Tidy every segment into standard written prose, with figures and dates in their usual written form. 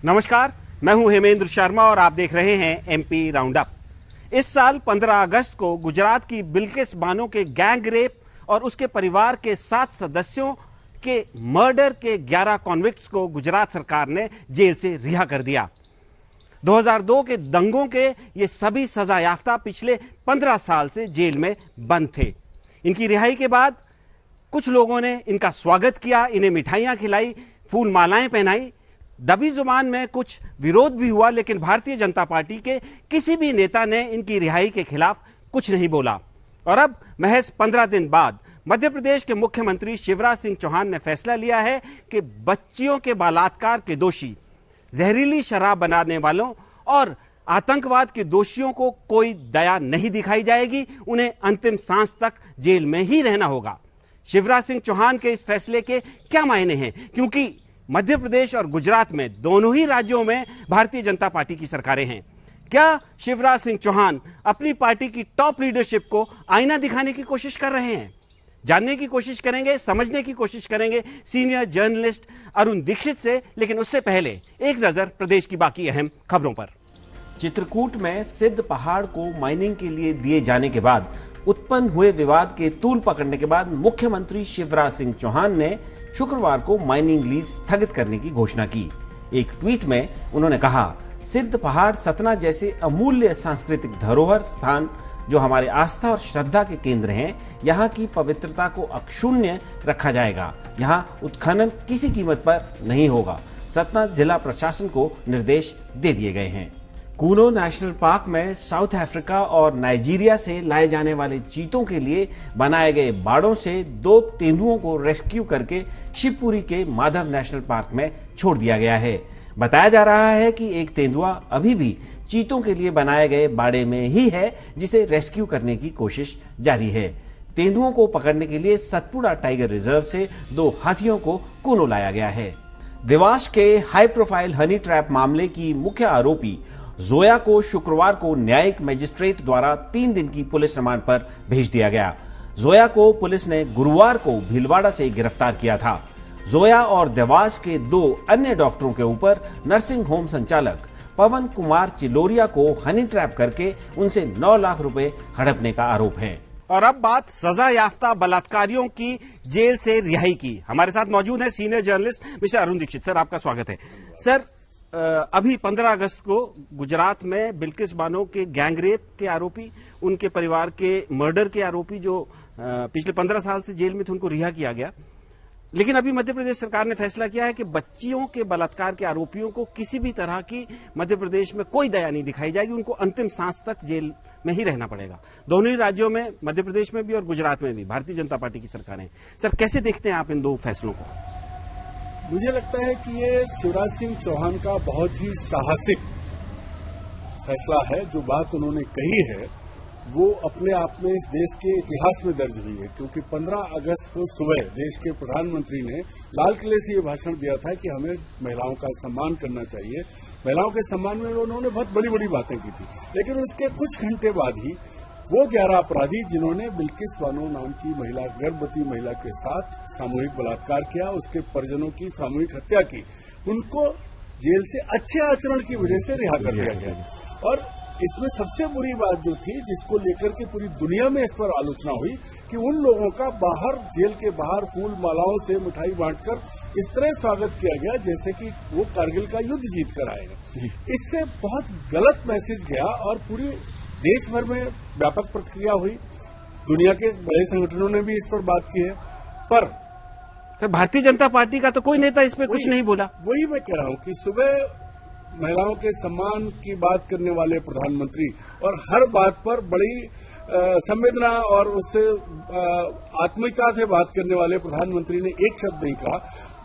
नमस्कार, मैं हूं हेमेंद्र शर्मा और आप देख रहे हैं एमपी राउंड अप। इस साल 15 अगस्त को गुजरात की बिल्किस बानो के गैंग रेप और उसके परिवार के 7 सदस्यों के मर्डर के 11 कॉन्विक्ट्स को गुजरात सरकार ने जेल से रिहा कर दिया। 2002 के दंगों के ये सभी सजा याफ्ता पिछले 15 साल से जेल में बंद थे। इनकी रिहाई के बाद कुछ लोगों ने इनका स्वागत किया, इन्हें मिठाइयां खिलाई, फूल मालाएं पहनाई। दबी जुबान में कुछ विरोध भी हुआ, लेकिन भारतीय जनता पार्टी के किसी भी नेता ने इनकी रिहाई के खिलाफ कुछ नहीं बोला। और अब महज 15 दिन बाद मध्य प्रदेश के मुख्यमंत्री शिवराज सिंह चौहान ने फैसला लिया है कि बच्चियों के बलात्कार के दोषी, जहरीली शराब बनाने वालों और आतंकवाद के दोषियों को कोई दया नहीं दिखाई जाएगी। उन्हें अंतिम सांस तक जेल में ही रहना होगा। शिवराज सिंह चौहान के इस फैसले के क्या मायने हैं, क्योंकि मध्य प्रदेश और गुजरात में दोनों ही राज्यों में भारतीय जनता पार्टी की सरकारें हैं। क्या शिवराज सिंह चौहान अपनी पार्टी की टॉप लीडरशिप को आईना दिखाने की कोशिश कर रहे हैं? जानने की कोशिश करेंगे, समझने की कोशिश करेंगे सीनियर जर्नलिस्ट अरुण दीक्षित से। लेकिन उससे पहले एक नजर प्रदेश की बाकी अहम खबरों पर। चित्रकूट में सिद्ध पहाड़ को माइनिंग के लिए दिए जाने के बाद उत्पन्न हुए विवाद के तूल पकड़ने के बाद मुख्यमंत्री शिवराज सिंह चौहान ने शुक्रवार को माइनिंग लीज स्थगित करने की घोषणा की। एक ट्वीट में उन्होंने कहा, सिद्ध पहाड़ सतना जैसे अमूल्य सांस्कृतिक धरोहर स्थान जो हमारे आस्था और श्रद्धा के केंद्र हैं, यहाँ की पवित्रता को अक्षुण्य रखा जाएगा। यहाँ उत्खनन किसी कीमत पर नहीं होगा। सतना जिला प्रशासन को निर्देश दे दिए गए हैं। कूनो नेशनल पार्क में साउथ अफ्रीका और नाइजीरिया से लाए जाने वाले चीतों के लिए बनाए गए बाड़ों से 2 तेंदुओं को रेस्क्यू करके शिवपुरी के माधव नेशनल पार्क में छोड़ दिया गया है। बताया जा रहा है कि एक तेंदुआ अभी भी चीतों के लिए बनाए गए बाड़े में ही है, जिसे रेस्क्यू करने की कोशिश जारी है। तेंदुओं को पकड़ने के लिए सतपुड़ा टाइगर रिजर्व से 2 हाथियों को कूनो लाया गया है। देवास के हाई प्रोफाइल हनी ट्रैप मामले की मुख्य आरोपी जोया को शुक्रवार को न्यायिक मजिस्ट्रेट द्वारा 3 दिन की पुलिस रिमांड पर भेज दिया गया। जोया को पुलिस ने गुरुवार को भीलवाड़ा से गिरफ्तार किया था। जोया और देवास के 2 अन्य डॉक्टरों के ऊपर नर्सिंग होम संचालक पवन कुमार चिलोरिया को हनी ट्रैप करके उनसे 9 लाख रुपए हड़पने का आरोप है। और अब बात सजा याफ्ता बलात्कारियों की जेल से रिहाई की। हमारे साथ मौजूद है senior journalist mister Arun Dikshit. Sir, आपका स्वागत है। सर, अभी 15 अगस्त को गुजरात में बिल्किस बानो के गैंग रेप के आरोपी, उनके परिवार के मर्डर के आरोपी जो पिछले 15 साल से जेल में थे, उनको रिहा किया गया। लेकिन अभी मध्य प्रदेश सरकार ने फैसला किया है कि बच्चियों के बलात्कार के आरोपियों को किसी भी तरह की मध्य प्रदेश में कोई दया नहीं दिखाई जाएगी। उनको अंतिम सांस तक जेल में ही रहना पड़ेगा। दोनों ही राज्यों में, मध्य प्रदेश में भी और गुजरात में भी, भारतीय जनता पार्टी की सरकारें। सर, कैसे देखते हैं आप इन 2 फैसलों को? मुझे लगता है कि ये शिवराज सिंह चौहान का बहुत ही साहसिक फैसला है। जो बात उन्होंने कही है वो अपने आप में इस देश के इतिहास में दर्ज हुई है, क्योंकि 15 अगस्त को सुबह देश के प्रधानमंत्री ने लाल किले से ये भाषण दिया था कि हमें महिलाओं का सम्मान करना चाहिए। महिलाओं के सम्मान में उन्होंने बहुत बड़ी बड़ी बातें की थी। लेकिन उसके कुछ घंटे बाद ही वो 11 अपराधी जिन्होंने बिल्किस बानो नाम की महिला, गर्भवती महिला के साथ सामूहिक बलात्कार किया, उसके परिजनों की सामूहिक हत्या की, उनको जेल से अच्छे आचरण की वजह से रिहा कर दिया गया। और इसमें सबसे बुरी बात जो थी, जिसको लेकर के पूरी दुनिया में इस पर आलोचना हुई, कि उन लोगों का बाहर, जेल के बाहर फूल मालाओं से मिठाई बांटकर इस तरह स्वागत किया गया जैसे कि वो कारगिल का युद्ध जीत कर आएगा। इससे बहुत गलत मैसेज गया और पूरी देश भर में व्यापक प्रतिक्रिया हुई। दुनिया के बड़े संगठनों ने भी इस पर बात की है। पर सर, भारतीय जनता पार्टी का तो कोई नेता इस पर कुछ नहीं बोला। वही मैं कह रहा हूं कि सुबह महिलाओं के सम्मान की बात करने वाले प्रधानमंत्री और हर बात पर बड़ी संवेदना और उससे आत्मिकता से बात करने वाले प्रधानमंत्री ने एक शब्द नहीं कहा।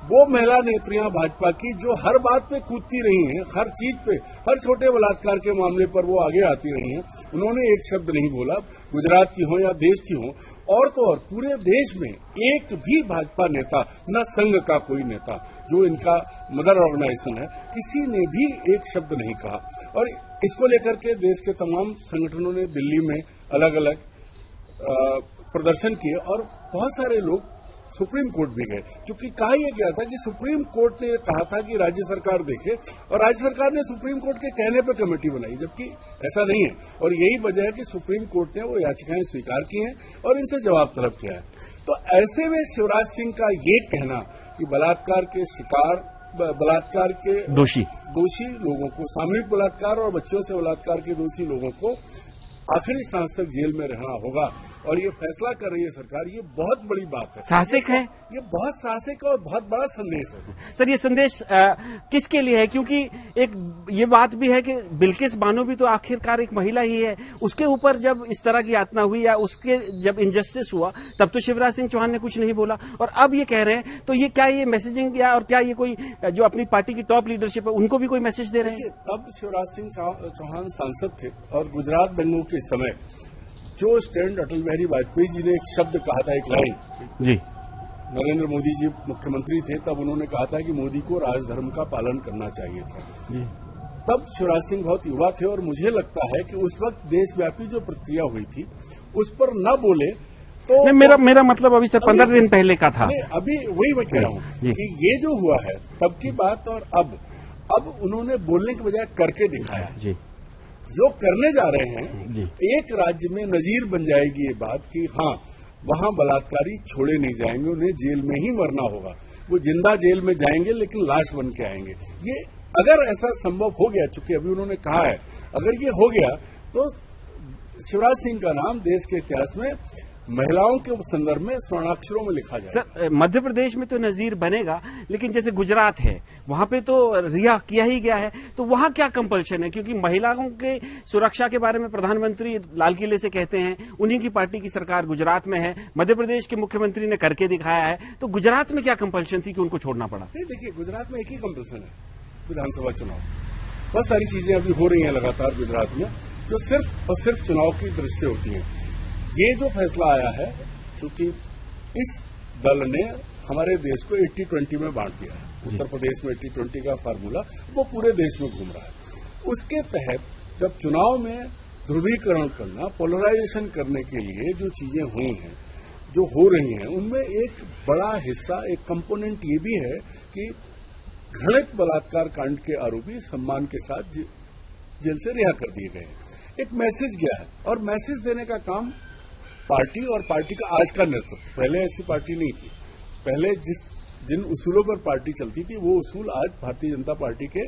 वो महिला नेत्रियां भाजपा की जो हर बात पे कूदती रही हैं, हर चीज पे, हर छोटे बलात्कार के मामले पर वो आगे आती रही हैं, उन्होंने एक शब्द नहीं बोला। गुजरात की हो या देश की हो, और तो और पूरे देश में एक भी भाजपा नेता, न संघ का कोई नेता जो इनका मदर ऑर्गेनाइजेशन है, किसी ने भी एक शब्द नहीं कहा। और इसको लेकर के देश के तमाम संगठनों ने दिल्ली में अलग अलग प्रदर्शन किए और बहुत सारे लोग सुप्रीम कोर्ट भी गए, क्योंकि कहा यह गया था कि सुप्रीम कोर्ट ने कहा था कि राज्य सरकार देखे, और राज्य सरकार ने सुप्रीम कोर्ट के कहने पर कमेटी बनाई, जबकि ऐसा नहीं है। और यही वजह है कि सुप्रीम कोर्ट ने वो याचिकाएं स्वीकार की हैं और इनसे जवाब तलब किया है। तो ऐसे में शिवराज सिंह का ये कहना कि बलात्कार के शिकार, बलात्कार के दोषी लोगों को, सामूहिक बलात्कार और बच्चों से बलात्कार के दोषी लोगों को आखिरी सांस तक जेल में रहना होगा, और ये फैसला कर रही है सरकार, ये बहुत बड़ी बात है। साहसिक है, ये बहुत साहसिक और बहुत बड़ा संदेश है। सर, ये संदेश किसके लिए है? क्योंकि एक ये बात भी है कि बिल्किस बानो भी तो आखिरकार एक महिला ही है, उसके ऊपर जब इस तरह की यातना हुई या उसके जब इंजस्टिस हुआ तब तो शिवराज सिंह चौहान ने कुछ नहीं बोला, और अब ये कह रहे हैं, तो ये क्या ये मैसेजिंग या और क्या ये कोई जो अपनी पार्टी की टॉप लीडरशिप है उनको भी कोई मैसेज दे रहे हैं? तब शिवराज सिंह चौहान सांसद थे और गुजरात दंगों के समय जो स्टैंड अटल बिहारी वाजपेयी जी ने एक शब्द कहा था, एक लाइन जी, नरेंद्र मोदी जी मुख्यमंत्री थे तब उन्होंने कहा था कि मोदी को राजधर्म का पालन करना चाहिए था जी। तब शिवराज सिंह बहुत युवा थे और मुझे लगता है कि उस वक्त देशव्यापी जो प्रक्रिया हुई थी उस पर न बोले तो मेरा मतलब अभी सर 15 दिन पहले का था। अभी वही मैं कह रहा हूँ कि ये जो हुआ है तब की बात और अब उन्होंने बोलने के बजाय करके दिखाया जी। जो करने जा रहे हैं जी। एक राज्य में नजीर बन जाएगी ये बात कि हाँ, वहां बलात्कारी छोड़े नहीं जाएंगे, उन्हें जेल में ही मरना होगा। वो जिंदा जेल में जाएंगे लेकिन लाश बन के आएंगे। ये अगर ऐसा संभव हो गया, चूंकि अभी उन्होंने कहा है, अगर ये हो गया तो शिवराज सिंह का नाम देश के इतिहास में महिलाओं के संदर्भ में स्वर्णाक्षरों में लिखा जाए। सर, मध्य प्रदेश में तो नजीर बनेगा, लेकिन जैसे गुजरात है वहां पे तो रिहा किया ही गया है, तो वहां क्या कंपल्शन है? क्योंकि महिलाओं के सुरक्षा के बारे में प्रधानमंत्री लाल किले से कहते हैं, उन्हीं की पार्टी की सरकार गुजरात में है, मध्य प्रदेश के मुख्यमंत्री ने करके दिखाया है, तो गुजरात में क्या कंपल्शन थी कि उनको छोड़ना पड़ा? नहीं, देखिए, गुजरात में एक ही कंपल्शन है, विधानसभा चुनाव। बहुत सारी चीजें अभी हो रही हैं लगातार गुजरात में जो सिर्फ और सिर्फ चुनाव की दृष्टि से होती हैं। ये जो फैसला आया है, क्योंकि इस दल ने हमारे देश को 80-20 में बांट दिया है, उत्तर प्रदेश में 80-20 का फार्मूला वो पूरे देश में घूम रहा है। उसके तहत जब चुनाव में ध्रुवीकरण करना, पोलराइजेशन करने के लिए जो चीजें हुई हैं, जो हो रही हैं, उनमें एक बड़ा हिस्सा, एक कंपोनेंट ये भी है कि घृणित बलात्कार कांड के आरोपी सम्मान के साथ जेल से रिहा कर दिए गए। एक मैसेज गया है, और मैसेज देने का काम पार्टी और पार्टी का आज का नेतृत्व, पहले ऐसी पार्टी नहीं थी। पहले जिन उसूलों पर पार्टी चलती थी वो उसूल आज भारतीय जनता पार्टी के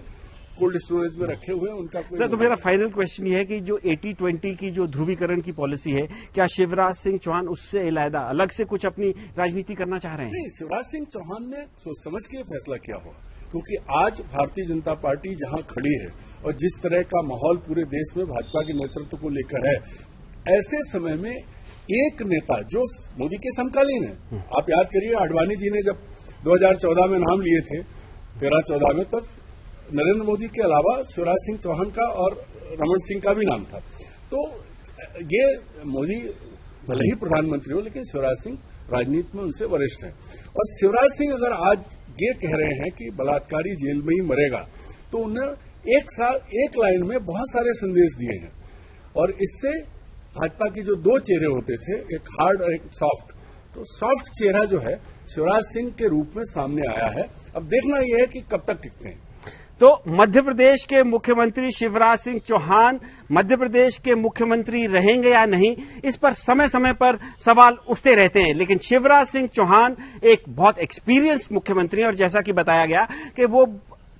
कोल्ड स्टोरेज में रखे हुए हैं, उनका कोई। सर, तो मेरा फाइनल क्वेश्चन ये है कि जो 80-20 की जो ध्रुवीकरण की पॉलिसी है, क्या शिवराज सिंह चौहान उससे अलग अलग से कुछ अपनी राजनीति करना चाह रहे हैं? नहीं, शिवराज सिंह चौहान ने सोच समझ के फैसला किया होगा, क्योंकि आज भारतीय जनता पार्टी जहां खड़ी है और जिस तरह का माहौल पूरे देश में भाजपा के नेतृत्व को लेकर है, ऐसे समय में एक नेता जो मोदी के समकालीन है, आप याद करिए आडवाणी जी ने जब 2014 में नाम लिए थे, 13-14 में, तब नरेंद्र मोदी के अलावा शिवराज सिंह चौहान का और रमन सिंह का भी नाम था। तो ये मोदी भले ही प्रधानमंत्री हो, लेकिन शिवराज सिंह राजनीति में उनसे वरिष्ठ हैं। और शिवराज सिंह अगर आज ये कह रहे हैं कि बलात्कारी जेल में ही मरेगा, तो उन्हें एक लाइन में बहुत सारे संदेश दिए हैं, और इससे भाजपा की जो दो चेहरे होते थे, एक हार्ड और एक सॉफ्ट, तो सॉफ्ट चेहरा जो है शिवराज सिंह के रूप में सामने आया है। अब देखना यह है कि कब तक टिकते हैं। तो मध्य प्रदेश के मुख्यमंत्री शिवराज सिंह चौहान मध्य प्रदेश के मुख्यमंत्री रहेंगे या नहीं, इस पर समय समय पर सवाल उठते रहते हैं, लेकिन शिवराज सिंह चौहान एक बहुत एक्सपीरियंस मुख्यमंत्री हैं, और जैसा कि बताया गया कि वो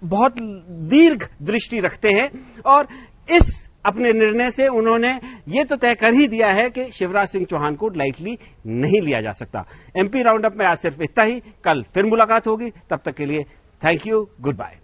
बहुत दीर्घ दृष्टि रखते हैं, और इस अपने निर्णय से उन्होंने ये तो तय कर ही दिया है कि शिवराज सिंह चौहान को लाइटली नहीं लिया जा सकता। एमपी राउंड अप में आज सिर्फ इतना ही, कल फिर मुलाकात होगी, तब तक के लिए थैंक यू, गुड बाय।